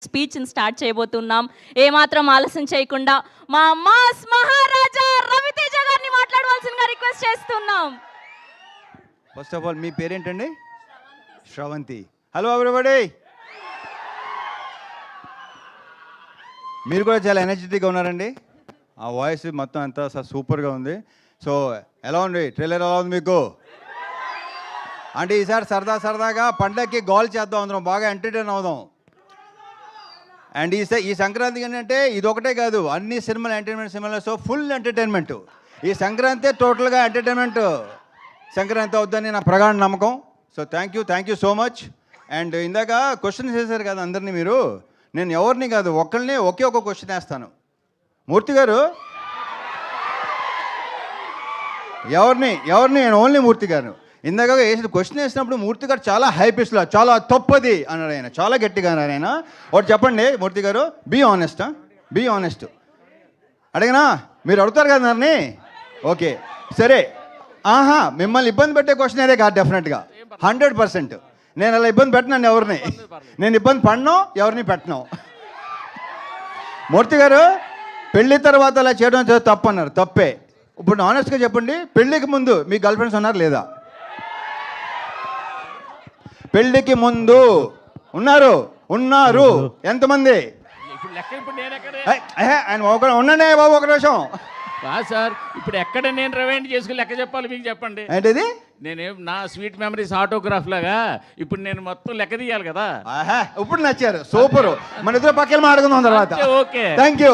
స్పీచ్ని start చేయబోతున్నాం. ఏమాత్రం ఆలస్యం చేయకుండా మా మాస్ మహారాజా రవితేజ గారిని మాట్లాడవలసిందిగా రిక్వెస్ట్ చేస్తున్నాం. ఫస్ట్ ఆఫ్ ఆల్ మీ పేరేంటండి? శ్రవంతి. Hello everybody. మీరు కూడా చాలా ఎనర్జెటిక్గా ఉన్నారండి. ఆ వాయిస్ మొత్తం అంతా సూపర్గా ఉంది. సో ఎలా ఉంది ట్రైలర్? ఎలా ఉంది మీకు? అంటే ఈసారి సరదాగా పండగకి గోల్ చేద్దాం, అందరం బాగా ఎంటర్టైన్ అవుదాం. అండ్ ఈ సంక్రాంతికి ఏంటంటే ఇది ఒకటే కాదు, అన్ని సినిమాలు ఎంటర్టైన్మెంట్ సినిమాలు. So full entertainment. ఈ సంక్రాంతి టోటల్గా ఎంటర్టైన్మెంట్ సంక్రాంతి అవుద్దని నా ప్రగాఢ నమ్మకం. So thank you so much. And ఇందాక క్వశ్చన్స్ వేశారు కదా అందరినీ మీరు. నేను ఎవరిని కాదు, ఒక్కరిని ఒకే ఒక క్వశ్చన్ వేస్తాను. మూర్తి గారు ఎవరిని నేను ఓన్లీ మూర్తి గారు. ఇందాక వేసిన క్వశ్చన్ వేసినప్పుడు మూర్తి గారు చాలా హైపిస్లో చాలా తప్పది అన్నాడు. ఆయన చాలా గట్టిగా అన్నారు. ఆయన ఒకటి చెప్పండి మూర్తి గారు, బీ ఆనెస్ట్. అడిగినా మీరు అడుగుతారు కదా నన్ను. ఓకే సరే. మిమ్మల్ని ఇబ్బంది పెట్టే క్వశ్చన్ అదే కాదు, డెఫినెట్గా 100%. నేను అలా ఇబ్బంది పెట్టినాను ఎవరిని. నేను ఇబ్బంది పడినో ఎవరిని పెట్టను. మూర్తి గారు పెళ్లి తర్వాత అలా చేయడం తప్పు అన్నారు. తప్పే. ఇప్పుడు ఆనెస్ట్గా చెప్పండి, పెళ్ళికి ముందు మీ గర్ల్ ఫ్రెండ్స్ ఉన్నారు లేదా? పెళ్ళికి ముందు ఉన్నారు ఎంతమంది? ఆయన ఉండండి బాబు ఒక నిమిషం. సార్ ఇప్పుడు ఎక్కడ నేను రివైండ్ చేసుకుని లెక్క చెప్పాలి మీకు చెప్పండి. ఏంటిది? నేనేం నా స్వీట్ మెమరీస్ ఆటోగ్రాఫ్ లాగా ఇప్పుడు నేను మొత్తం లెక్క తీయాలి కదా. ఇప్పుడు నచ్చారు, సూపర్. మన ఇద్దరు పక్కన మాట్లాడుకుందాం తర్వాత. Okay thank you.